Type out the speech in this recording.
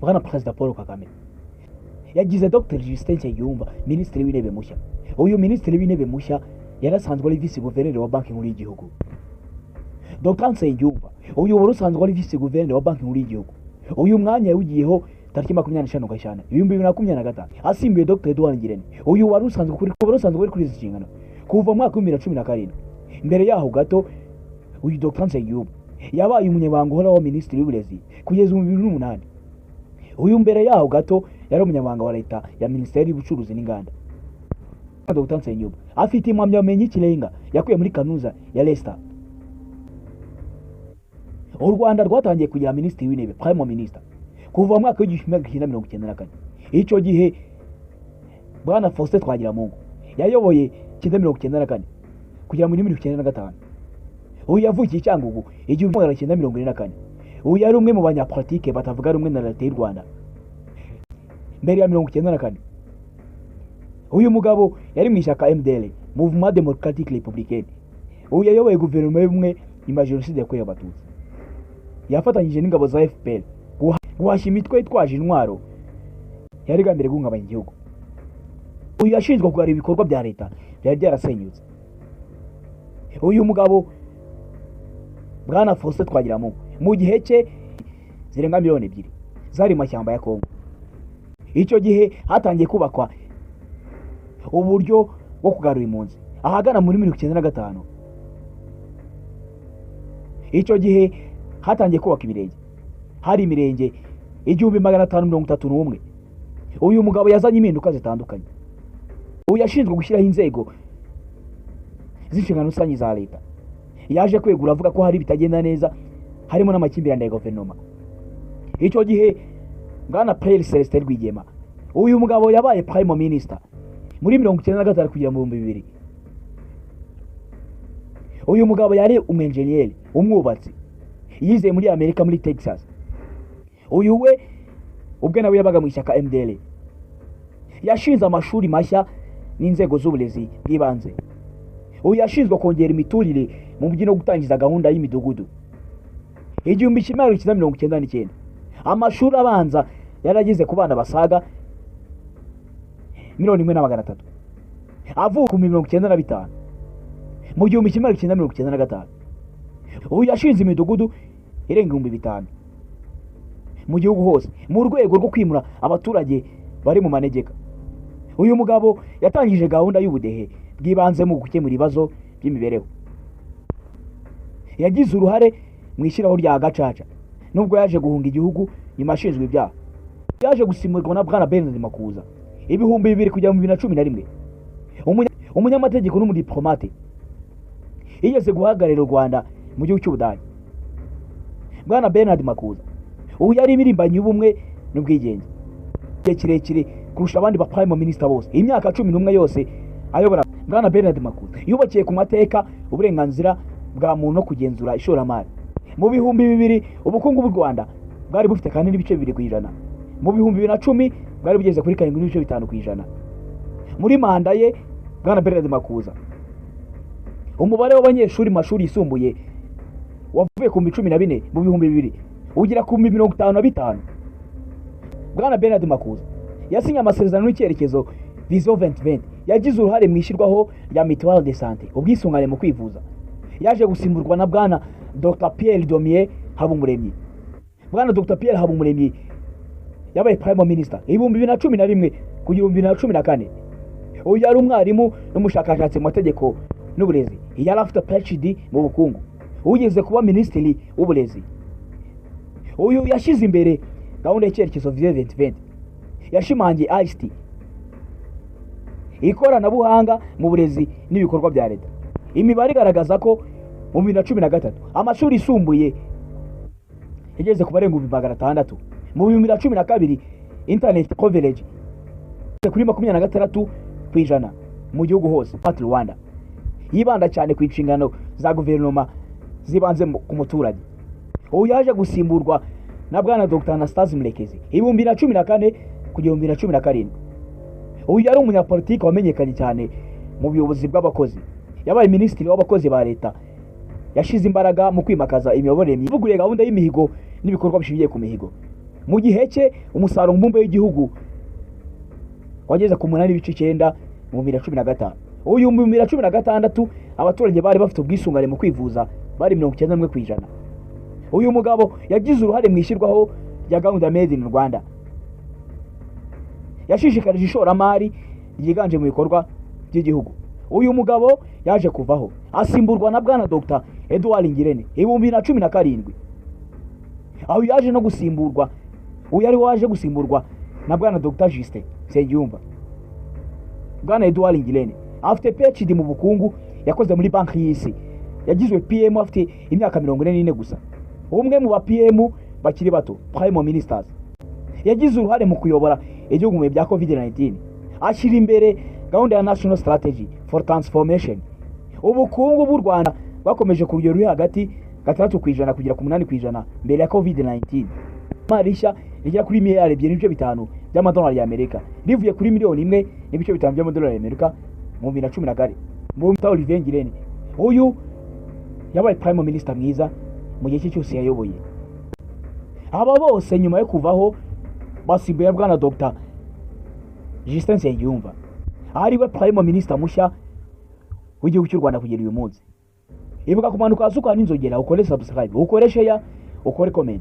bwana Perezida Paul Kagame yagize Dr Justin Nsengiyumva minisitiri w'intebe mushya. Uyu minisitiri w'intebe mushya yarasanzwe ari vice guverineri wa banki nkuru y'igihugu. Dr Nsengiyumva uyu wari usanzwe ari vice guverineri wa banki nkuru y'igihugu. Uyu mwanya yawugiyeho tariki 25 Gashyantare 2025 asimbuye Dr Edouard Ngirente. Uyu wari usanzwe kuri izi nshingano kuva mu mwaka wa 2017. Mbere yaho gato uyu Dr Nsengiyumva yabaye umunyamabanga uhoraho wa minisitiri w'uburezi kugeza mu 2008. Uyu mbere yaho gato yari umunyamabanga wa leta ya minisiteri y'ubucuruzi n'inganda. Dr Nsengiyumva afite impamyabumenyi y'ikirenga yakuye muri kaminuza ya Leicester. U Rwanda rwatangiye kugira minisitiri w'intebe prime minister kuva mu mwaka wa 1994. Icyo gihe bwana Faustin Twagiramungu yayoboye 1994 kugera muri 1995. Uyu yavukiye Cyangugu 1944. Uyu yari umwe mu banyapolitike batavuga rumwe na leta y'u Rwanda mbere ya 1994. Uyu mugabo yari mu ishyaka MDL, Mouvement Démocratique Républicain. Uyu yayoboye guverinoma y'ubumwe nyuma ya jenoside yakorewe Abatutsi. Yafatanyije n'ingabo za FPR guhashya imitwe itwaje intwaro yari igambiriye guhungabanya igihugu. Uyu yashinzwe kugara ibikorwa bya leta byari byarasenyutse. Uyu mugabo bwana Faustin Twagiramungu mu gihe cye zirenga 2 miliyoni zari mashyamba ya Kongo. Icyo gihe hatangiye kubakwa uburyo bwo kugarura impunzi ahagana muri 1995. Icyo gihe hatangiye kubaka imirenge, hari imirenge 1531. Uyu mugabo yazanye impinduka zitandukanye. Uyu yashinzwe gushyiraho inzego z'inshingano rusange za leta. Yaje kwegura avuga ko hari bitagenda neza, harimo n'amakimbirane ya guverinoma. Icyo gihe bwana Pierre Celestin Rwigema uyu mugabo yabaye prime minister muri 1995 kugera mu 2000. Uyu mugabo yari umwenjeniyeri, umwubatsi, yize muri Amerika muri Texas. Uyu we ubwe nawe yabaga mu ishyaka MDL. Yashinze amashuri mashya n'inzego z'uburezi bw'ibanze. Uyu yashinzwe kongera imiturire mu mujyi no gutangiza gahunda y'imidugudu. 1999 amashuri abanza yarageze ku bana basaga 1,300,000 avuka ku 1995 mu 1995. Uyu yashinze imidugudu irenga 5,000 mu gihugu hose mu rwego rwo kwimura abaturage bari mu manegeka. Uyu mugabo yatangije gahunda y'ubudehe bw'ibanze mu gukemura ibibazo by'imibereho. Yagize uruhare mu ishyiraho rya Gacaca nubwo yaje guhunga igihugu nyuma ashinzwe ibyaha. Yaje gusimburwa na bwana Bernard Makuza 2000 kugera mu 2011. Umunyamategeko n'umudiplomate yigeze guhagararira u Rwanda mu gihugu cy'Ubudage. Bwana Bernard Makuza uyu yari imirimbanyi y'ubumwe n'ubwigenge kirekire kurusha abandi ba prime minister bose. Imyaka 11 yose ayobora bwana Bernard Makuza yubakiye ku mateka, uburenganzira bwa muntu no kugenzura ishoramari. Mu 2000 ubukungu bw'u Rwanda bwari bufite kandi n'ibice 2%. Mu 2010 bwari bugeze kuri 7.5%. Muri manda ye bwana Bernard Makuza umubare w'abanyeshuri mu mashuri yisumbuye wavuye ku 14 mu 2000 ugira ku 55. Bwana Bernard Makuza yasinye amasezerano y'icyerekezo Vision 2020. Yagize uruhare mu ishyirwaho rya Mutuelle de Santé, ubwisungane mu kwivuza. Yaje gusimburwa na bwana Dr Pierre Domier Habumuremyi. Bwana Dr Pierre Habumuremyi yabaye prime minister 2011 kugera 2014. Uyu yari umwarimu n'umushakashatsi mu mategeko n'uburezi. Yari afite PhD mu bukungu. Ugeze kuba minisitiri w'uburezi. Uyu yashize imbere gahunda y'icyerekezo Vision 2020. Yashimangiye ICT, ikoranabuhanga mu burezi n'ibikorwa bya leta. Imibare igaragaza ko mu 2013 amashuri isumbuye yageze ku barenga 600. Mu 2012 internet coverage kuri 26% mu gihugu hose. Rwanda yibanda cyane ku inshingano za guverinoma zibanze ku muturage. Uyu yaje gusimburwa na bwana Dr Anastase Murekezi 2014 kugera 2017. Uyu yari umunyapolitiki wamenyekanye cyane mu buyobozi bw'abakozi. Yabaye minisitiri w'abakozi ba leta. Yashize imbaraga mu kwimakaza imiyoborere myiza, ivuguruye gahunda y'imihigo n'ibikorwa bishingiye ku mihigo. mu gihe cye umusaruro mbumbe w'igihugu wageze ku 8.9 mu 2015. Uyu mu 2016 abaturage bari bafite ubwisungane mu kwivuza bari 91%. Uyu mugabo yagize uruhare mu ishyirwaho rya gahunda Made in Rwanda, yashishikarije ishoramari ryiganje mu bikorwa by'igihugu. Uyu mugabo yaje kuvaho asimburwa na bwana Dr. Edouard Ngirente 2017. Aho yaje no gusimburwa, uyu ari waje gusimburwa na bwana Dr. Justin Nsengiyumva. Bwana Edouard Ngirente afite PhD mu bukungu, yakoze muri banki y'isi, yagizwe PM afite imyaka 44 gusa. Umwe mu ba PM bakiri bato, Prime Ministers. Yagize uruhare mu kuyobora igihugu mu bya COVID-19, ashyira imbere gahunda ya National Strategy for Transformation. Ubukungu bw'u Rwanda bakomeje ku rugero ruri hagati 6% kugera ku 8% mbere ya COVID-19. Marishya rigera kuri miliyari 2.5 by'amadolari y'Amerika, rivuye kuri miliyoni 1.5 by'amadolari y'Amerika mu 2014. Mu Olivier Ngirente, uyu yabaye Prime Minister mwiza mu gihe cyose yayoboye. Aba bose nyuma yo kuvaho basimbuye bwana Dr. Justin Nsengiyumva, ari we Prime Minister mushya w'igihugu cy'u Rwanda kugera uyu munsi. Ibuka kumanuka asuka n'inzogera, ukore subscribe, ukore share, ukore comment.